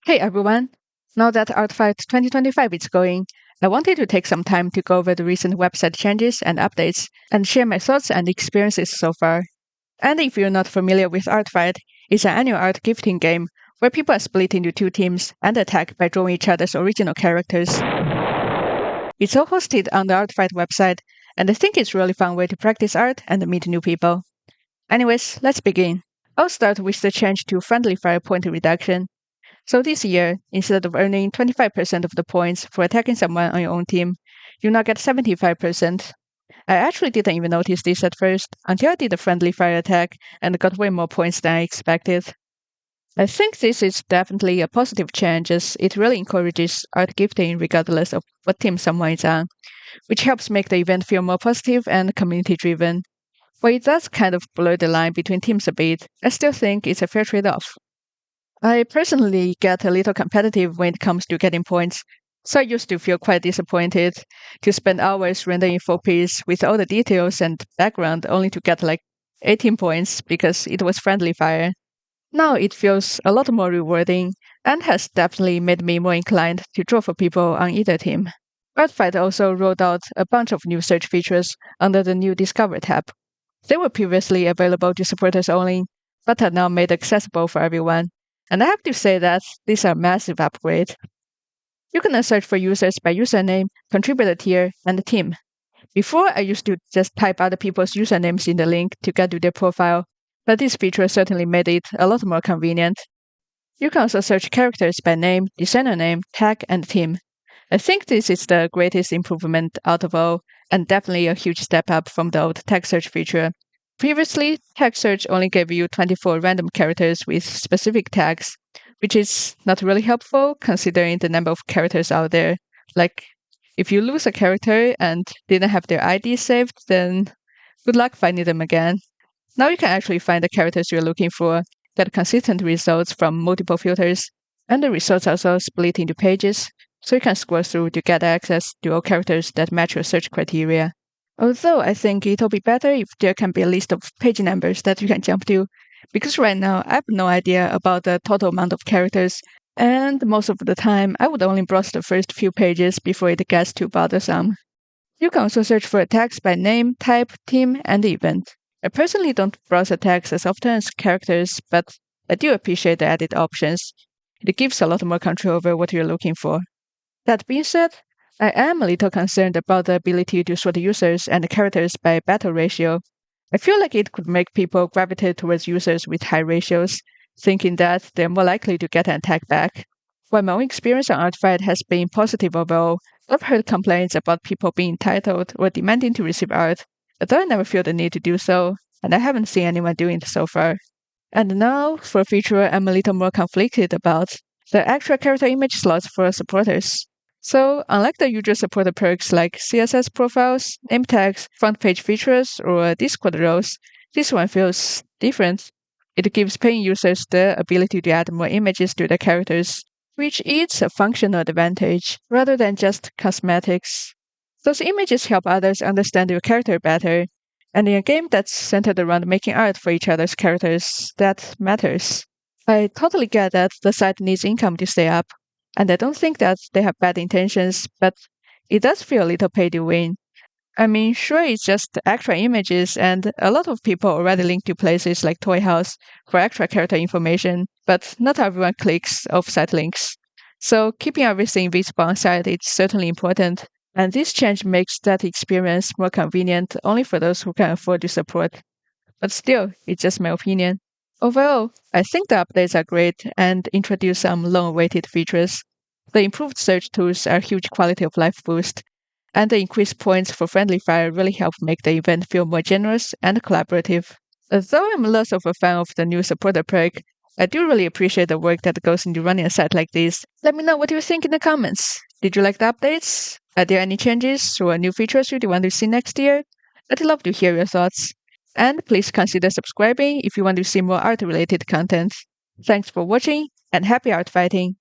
Hey everyone! Now that ArtFight 2025 is going, I wanted to take some time to go over the recent website changes and updates and share my thoughts and experiences so far. And if you're not familiar with ArtFight, it's an annual art gifting game where people are split into two teams and attack by drawing each other's original characters. It's all hosted on the ArtFight website, and I think it's a really fun way to practice art and meet new people. Anyways, let's begin. I'll start with the change to friendly fire point reduction. So this year, instead of earning 25% of the points for attacking someone on your own team, you now get 75%. I actually didn't even notice this at first until I did a friendly fire attack and got way more points than I expected. I think this is definitely a positive change as it really encourages art gifting regardless of what team someone is on, which helps make the event feel more positive and community driven. While it does kind of blur the line between teams a bit, I still think it's a fair trade off. I personally get a little competitive when it comes to getting points, so I used to feel quite disappointed to spend hours rendering info piece with all the details and background only to get like 18 points because it was friendly fire. Now it feels a lot more rewarding and has definitely made me more inclined to draw for people on either team. ArtFight also rolled out a bunch of new search features under the new Discover tab. They were previously available to supporters only, but are now made accessible for everyone. And I have to say that these are massive upgrades. You can now search for users by username, contributor tier, and team. Before, I used to just type other people's usernames in the link to get to their profile, but this feature certainly made it a lot more convenient. You can also search characters by name, designer name, tag, and team. I think this is the greatest improvement out of all, and definitely a huge step up from the old tag search feature. Previously, tag search only gave you 24 random characters with specific tags, which is not really helpful considering the number of characters out there. Like, if you lose a character and didn't have their ID saved, then good luck finding them again. Now you can actually find the characters you're looking for, get consistent results from multiple filters, and the results are also split into pages, so you can scroll through to get access to all characters that match your search criteria. Although I think it'll be better if there can be a list of page numbers that you can jump to, because right now I have no idea about the total amount of characters, and most of the time I would only browse the first few pages before it gets too bothersome. You can also search for tags by name, type, team, and event. I personally don't browse the tags as often as characters, but I do appreciate the added options. It gives a lot more control over what you're looking for. That being said, I am a little concerned about the ability to sort users and characters by battle ratio. I feel like it could make people gravitate towards users with high ratios, thinking that they're more likely to get an attack back. While my own experience on ArtFight has been positive overall, I've heard complaints about people being entitled or demanding to receive art, although I never feel the need to do so, and I haven't seen anyone doing it so far. And now, for a feature I'm a little more conflicted about, the extra character image slots for supporters. So, unlike the usual supporter perks like CSS profiles, name tags, front page features, or Discord roles, this one feels different. It gives paying users the ability to add more images to their characters, which is a functional advantage rather than just cosmetics. Those images help others understand your character better, and in a game that's centered around making art for each other's characters, that matters. I totally get that the site needs income to stay up, and I don't think that they have bad intentions, but it does feel a little pay to win. I mean, sure, it's just extra images, and a lot of people already link to places like Toy House for extra character information, but not everyone clicks off-site links. So keeping everything visible on site is certainly important, and this change makes that experience more convenient only for those who can afford to support. But still, it's just my opinion. Overall, I think the updates are great and introduce some long-awaited features. The improved search tools are a huge quality of life boost, and the increased points for friendly fire really help make the event feel more generous and collaborative. Although I'm less of a fan of the new supporter perk, I do really appreciate the work that goes into running a site like this. Let me know what you think in the comments. Did you like the updates? Are there any changes or new features you want to see next year? I'd love to hear your thoughts. And please consider subscribing if you want to see more art-related content. Thanks for watching, and happy art fighting!